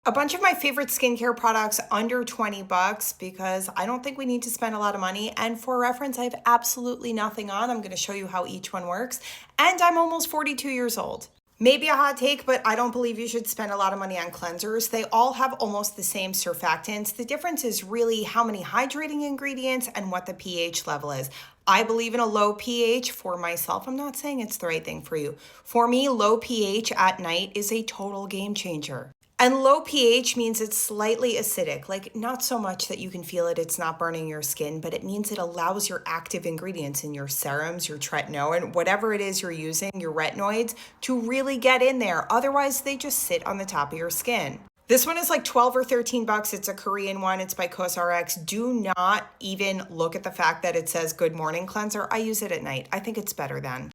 A bunch of my favorite skincare products under 20 bucks because I don't think we need to spend a lot of money. And for reference, I have absolutely nothing on. I'm going to show you how each one works. And I'm almost 42 years old. Maybe a hot take, but I don't believe you should spend a lot of money on cleansers. They all have almost the same surfactants. The difference is really how many hydrating ingredients and what the pH level is. I believe in a low pH for myself. I'm not saying it's the right thing for you. For me, low pH at night is a total game changer. And low pH means it's slightly acidic, like not so much that you can feel it, it's not burning your skin, but it means it allows your active ingredients in your serums, your tretinoin, whatever it is you're using, your retinoids, to really get in there. Otherwise, they just sit on the top of your skin. This one is like 12 or 13 bucks. It's a Korean one. It's by COSRX. Do not even look at the fact that it says Good Morning Cleanser. I use it at night. I think it's better then.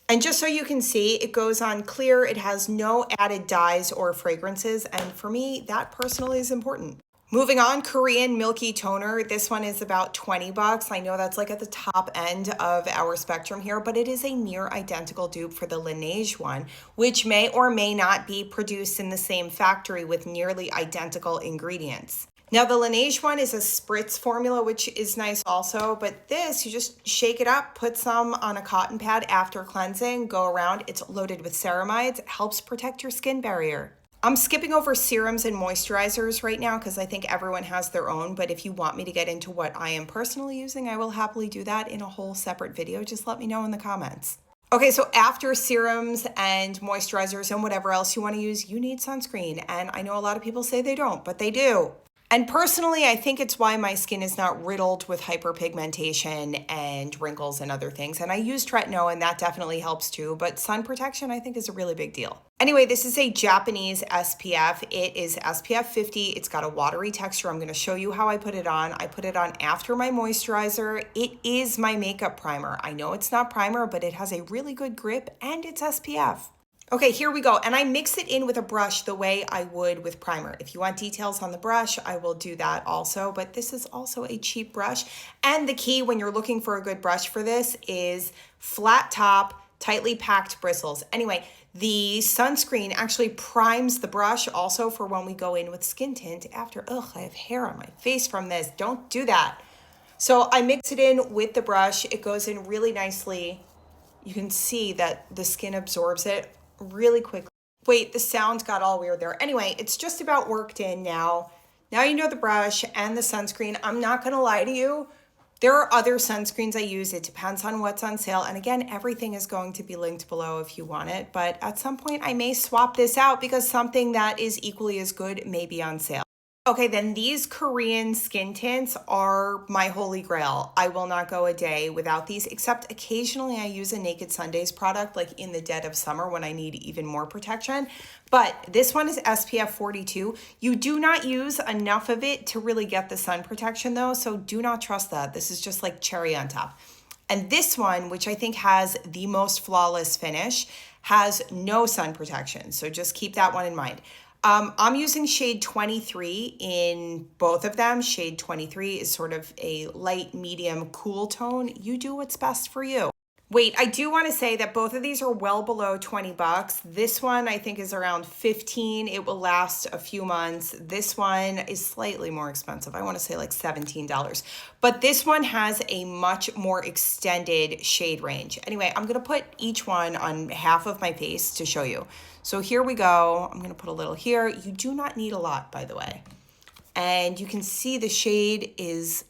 And just so you can see, it goes on clear. It has no added dyes or fragrances. And for me, that personally is important. Moving on, Korean Milky Toner. This one is about 20 bucks. I know that's like at the top end of our spectrum here, but it is a near identical dupe for the Laneige one, which may or may not be produced in the same factory with nearly identical ingredients. Now the Laneige one is a spritz formula, which is nice also, but this, you just shake it up, put some on a cotton pad after cleansing, go around. It's loaded with ceramides, it helps protect your skin barrier. I'm skipping over serums and moisturizers right now because I think everyone has their own, but if you want me to get into what I am personally using, I will happily do that in a whole separate video. Just let me know in the comments. Okay, so after serums and moisturizers and whatever else you want to use, you need sunscreen. And I know a lot of people say they don't, but they do. And personally, I think it's why my skin is not riddled with hyperpigmentation and wrinkles and other things. And I use tretinoin, and that definitely helps too. But sun protection, I think, is a really big deal. Anyway, this is a Japanese SPF. It is SPF 50. It's got a watery texture. I'm going to show you how I put it on. I put it on after my moisturizer. It is my makeup primer. I know it's not primer, but it has a really good grip and it's SPF. Okay, here we go. And I mix it in with a brush the way I would with primer. If you want details on the brush, I will do that also, but this is also a cheap brush. And the key when you're looking for a good brush for this is flat top, tightly packed bristles. Anyway, the sunscreen actually primes the brush also for when we go in with skin tint after, I have hair on my face from this. Don't do that. So I mix it in with the brush. It goes in really nicely. You can see that the skin absorbs it really quickly. Wait, the sound got all weird there. Anyway, it's just about worked in now. Now you know the brush and the sunscreen. I'm not going to lie to you. There are other sunscreens I use. It depends on what's on sale. And again, everything is going to be linked below if you want it. But at some point, I may swap this out because something that is equally as good may be on sale. Okay, then these Korean skin tints are my holy grail. I will not go a day without these, except occasionally I use a Naked Sundays product, like in the dead of summer when I need even more protection. But this one is SPF 42. You do not use enough of it to really get the sun protection though, so do not trust that. This is just like cherry on top. And this one, which I think has the most flawless finish, has no sun protection. So just keep that one in mind. I'm using shade 23 in both of them. Shade 23 is sort of a light, medium, cool tone. You do what's best for you. Wait, I do want to say that both of these are well below 20 bucks. This one I think is around 15. It will last a few months. This one is slightly more expensive. I want to say like $17. But this one has a much more extended shade range. Anyway, I'm going to put each one on half of my face to show you. So here we go. I'm going to put a little here. You do not need a lot, by the way. And you can see the shade is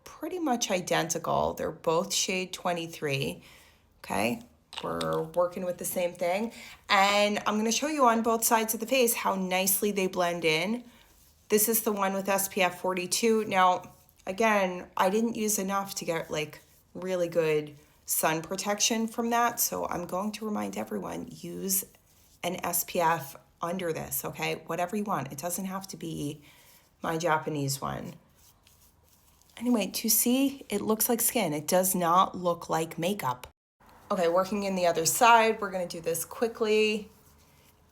pretty much identical. They're both shade 23. Okay, we're working with the same thing. And I'm going to show you on both sides of the face how nicely they blend in. This is the one with SPF 42. Now, again, I didn't use enough to get like really good sun protection from that. So I'm going to remind everyone, use an SPF under this, okay? Whatever you want. It doesn't have to be my Japanese one. Anyway, to see, it looks like skin. It does not look like makeup. Okay, working in the other side, we're gonna do this quickly.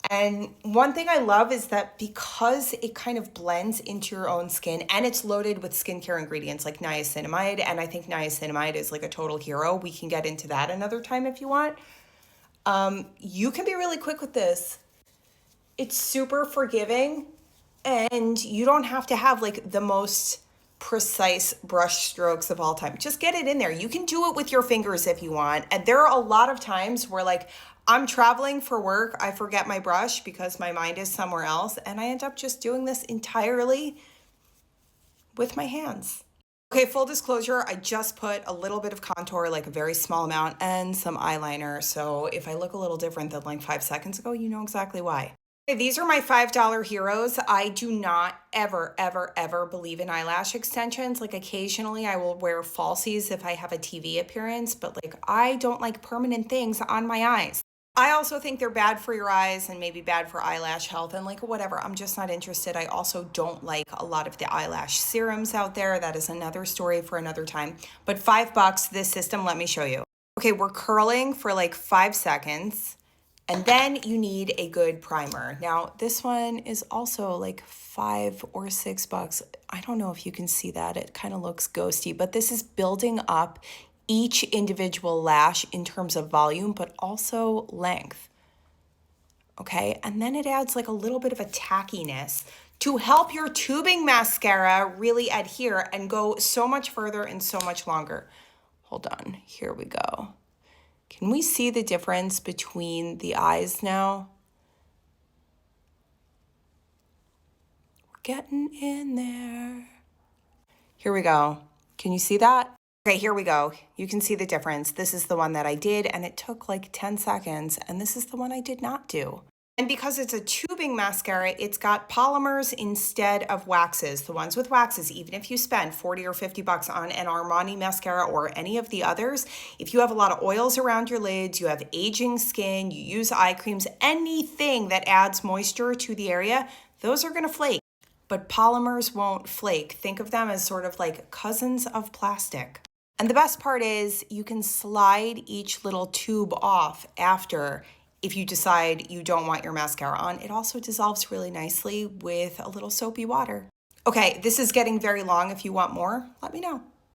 And one thing I love is that because it kind of blends into your own skin and it's loaded with skincare ingredients like niacinamide, and I think niacinamide is like a total hero. We can get into that another time if you want. You can be really quick with this. It's super forgiving And you don't have to have like the most precise brush strokes of all time. Just get it in there. You can do it with your fingers if you want. And there are a lot of times where like I'm traveling for work, I forget my brush because my mind is somewhere else, and I end up just doing this entirely with my hands. Okay, full disclosure, I just put a little bit of contour, like a very small amount, and some eyeliner. So if I look a little different than like 5 seconds ago, you know exactly why. Okay, these are my $5 heroes. I do not ever, ever, ever believe in eyelash extensions. Like occasionally I will wear falsies if I have a TV appearance, but like I don't like permanent things on my eyes. I also think they're bad for your eyes and maybe bad for eyelash health and like whatever. I'm just not interested. I also don't like a lot of the eyelash serums out there. That is another story for another time. But $5, this system, let me show you. Okay, we're curling for like 5 seconds. And then you need a good primer. Now, this one is also like $5 or $6. I don't know if you can see that. It kind of looks ghosty, but this is building up each individual lash in terms of volume, but also length. Okay, and then it adds like a little bit of a tackiness to help your tubing mascara really adhere and go so much further and so much longer. Hold on, here we go. Can we see the difference between the eyes now? We're getting in there. Here we go. Can you see that? Okay, here we go. You can see the difference. This is the one that I did, and it took like 10 seconds, and this is the one I did not do. And because it's a tubing mascara, it's got polymers instead of waxes. The ones with waxes, even if you spend 40 or 50 bucks on an Armani mascara or any of the others, if you have a lot of oils around your lids, you have aging skin, you use eye creams, anything that adds moisture to the area, those are gonna flake. But polymers won't flake. Think of them as sort of like cousins of plastic. And the best part is you can slide each little tube off after if you decide you don't want your mascara on. It also dissolves really nicely with a little soapy water. Okay, this is getting very long. If you want more, let me know.